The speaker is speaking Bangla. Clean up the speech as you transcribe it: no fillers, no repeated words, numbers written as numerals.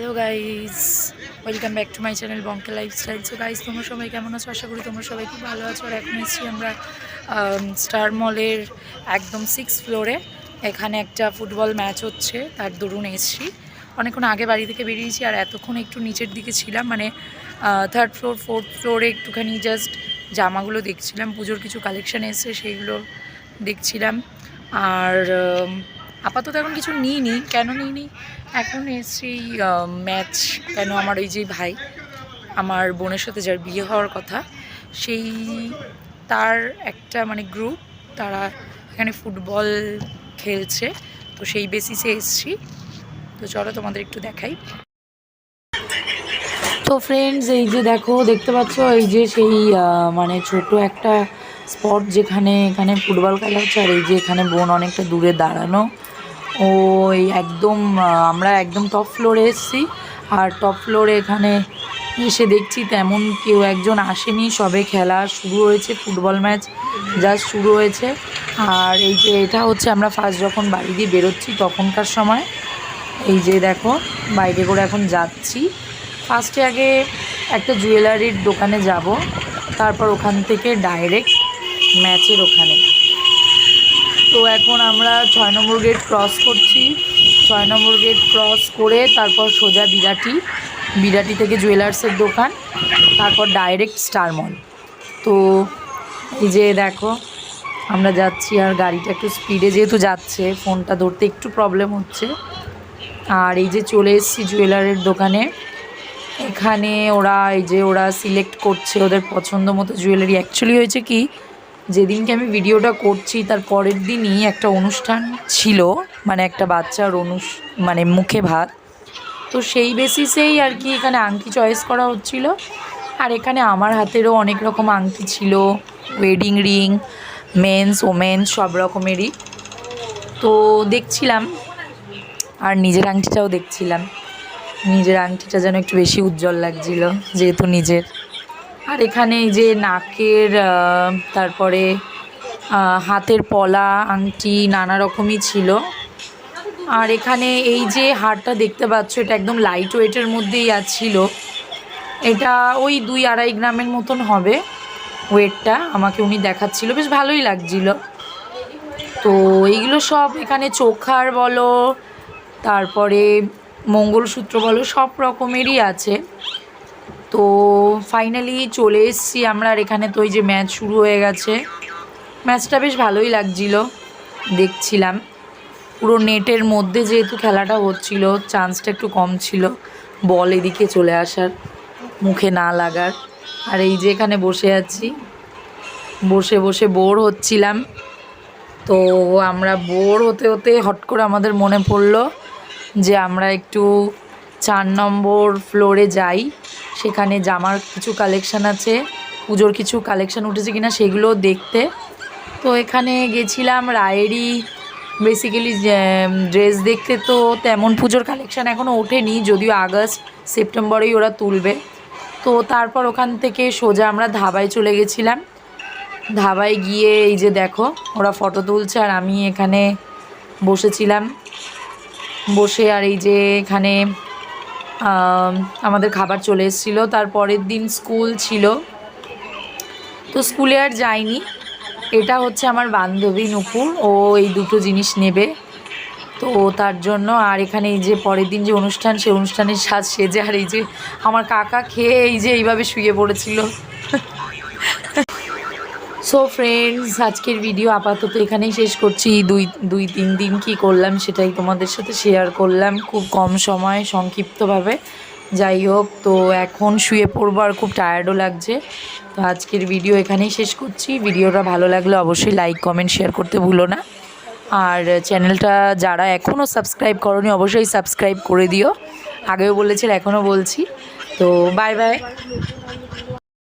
Hello guys, welcome back to my channel বঙ্কে লাইফস্টাইল। সো গাইজ, তোমরা সবাই কেমন আছো? আশা করি তোমরা সবাই খুব ভালো আছো। আর এখন এসেছি আমরা স্টার মলের একদম 6th ফ্লোরে। এখানে একটা ফুটবল ম্যাচ হচ্ছে, তার দরুন এসেছি। অনেকক্ষণ আগে বাড়ি থেকে বেরিয়েছি আর এতক্ষণ একটু নিচের দিকে ছিলাম, মানে 3rd ফ্লোর 4th ফ্লোরে একটুখানি জাস্ট জামাগুলো দেখছিলাম। পুজোর কিছু কালেকশান এসছে, সেইগুলো দেখছিলাম। আর আপাতত এখন কিছু নিইনি। কেন নিইনি? এখন এসছি ম্যাচ কেন, আমার ওই যে ভাই, আমার বোনের সাথে যার বিয়ে হওয়ার কথা, সেই তার একটা মানে গ্রুপ, তারা এখানে ফুটবল খেলছে, তো সেই বেসিসে এসছি। তো চলো তোমাদের একটু দেখাই। তো ফ্রেন্ডস, এই যে দেখতে পাচ্ছ, এই যে সেই মানে ছোট একটা স্পট যেখানে এখানে ফুটবল খেলা হচ্ছে। আর এই যে এখানে বোন অনেকটা দূরে দাঁড়ানো। ওই একদম আমরা একদম টপ ফ্লোরে এসেছি। আর টপ ফ্লোরে এখানে এসে দেখছি তেমন কেউ একজন আসেনি, সবে খেলা শুরু হয়েছে, ফুটবল ম্যাচ জাস্ট শুরু হয়েছে। আর এই যে এটা হচ্ছে আমরা ফার্স্ট যখন বাড়ি দিয়ে বেরোচ্ছি তখনকার সময়। এই যে দেখো, বাইরে করে এখন যাচ্ছি। ফার্স্টে আগে একটা জুয়েলারির দোকানে যাব, তারপর ওখান থেকে ডাইরেক্ট ম্যাচের ওখানে। তো এখন আমরা 6 নম্বর গেট ক্রস করছি। 6 নম্বর গেট ক্রস করে তারপর সোজা বিরাটি থেকে জুয়েলার্সের দোকান, তারপর ডাইরেক্ট স্টার মল। তো এই যে দেখো, আমরা যাচ্ছি। আর গাড়িটা একটু স্পিডে যেহেতু যাচ্ছে, ফোনটা ধরতে একটু প্রবলেম হচ্ছে। আর এই যে চলে এসেছি জুয়েলারের দোকানে। এখানে ওরা সিলেক্ট করছে ওদের পছন্দ মতো জুয়েলারি। অ্যাকচুয়ালি হয়েছে কি, যেদিনকে আমি ভিডিওটা করছি তার পরের দিনই একটা অনুষ্ঠান ছিল, মানে একটা বাচ্চার মানে মুখে ভাত। তো সেই বেসিসেই আর কি এখানে আংটি চয়েস করা হচ্ছিল। আর এখানে আমার হাতেরও অনেক রকম আংটি ছিল, ওয়েডিং রিং, মেন্স ওমেন্স সব রকমেরই। তো দেখছিলাম, আর নিজের আংটিটাও দেখছিলাম। নিজের আংটিটা যেন একটু বেশি উজ্জ্বল লাগছিল যেহেতু নিজের। আর এখানে এই যে নাকের, তারপরে হাতের পলা, আংটি নানা রকমই ছিল। আর এখানে এই যে হারটা দেখতে পাচ্ছ, এটা একদম লাইট ওয়েটের মধ্যেই ছিল। এটা ওই 2-2.5 গ্রামের মতন হবে ওয়েটটা, আমাকে উনি দেখাচ্ছিল, বেশ ভালোই লাগছিল। তো এইগুলো সব এখানে চোখার বলো, তারপরে মঙ্গলসূত্র বলো, সব রকমেরই আছে। তো ফাইনালি চলে এসেছি আমরা। আর এখানে তো ওই যে ম্যাচ শুরু হয়ে গেছে। ম্যাচটা বেশ ভালোই লাগছিল, দেখছিলাম। পুরো নেটের মধ্যে যেহেতু খেলাটা হচ্ছিল, চান্সটা একটু কম ছিল বল এদিকে চলে আসার, মুখে না লাগার। আর এই যে এখানে বসে আছি, বসে বসে বোর হচ্ছিলাম। তো আমরা বোর হতে হতে হট করে আমাদের মনে পড়লো যে আমরা একটু 4 নম্বর ফ্লোরে যাই, সেখানে জামার কিছু কালেকশান আছে, পুজোর কিছু কালেকশান উঠেছে কিনা সেগুলো দেখতে। তো এখানে গেছিলাম রায়েরই বেসিক্যালি ড্রেস দেখতে। তো তেমন পুজোর কালেকশান এখনও ওঠেনি, যদিও আগস্ট সেপ্টেম্বরেই ওরা তুলবে। তো তারপর ওখান থেকে সোজা আমরা ধাবায় চলে গেছিলাম। ধাবায় গিয়ে এই যে দেখো, ওরা ফটো তুলছে আর আমি এখানে বসেছিলাম। বসে আর এই যে এখানে আমাদের খাবার চলে এসেছিলো। তারপরের দিন স্কুল ছিল, তো স্কুলে আর যাইনি। এটা হচ্ছে আমার বান্ধবী নূপুর, ও এই দুটো জিনিস নেবে, তো তার জন্য। আর এখানে এই যে পরের দিন যে অনুষ্ঠান, সেই অনুষ্ঠানের সাজ সেজে। আর এই যে আমার কাকা খেয়ে এই যে এইভাবে শুয়ে পড়েছিল। সো ফ্রেন্ডস, আজকের ভিডিও আপাতত এখানেই শেষ করছি। 2-3 দিন কী করলাম সেটাই তোমাদের সাথে শেয়ার করলাম, খুব কম সময় সংক্ষিপ্তভাবে। যাই হোক, তো এখন শুয়ে পড়বো আর খুব টায়ার্ডও লাগছে। তো আজকের ভিডিও এখানেই শেষ করছি। ভিডিওটা ভালো লাগলে অবশ্যই লাইক কমেন্ট শেয়ার করতে ভুলো না। আর চ্যানেলটা যারা এখনও সাবস্ক্রাইব করোনি অবশ্যই সাবস্ক্রাইব করে দিও। আগেও বলেছিল, এখনও বলছি। তো বাই বাই।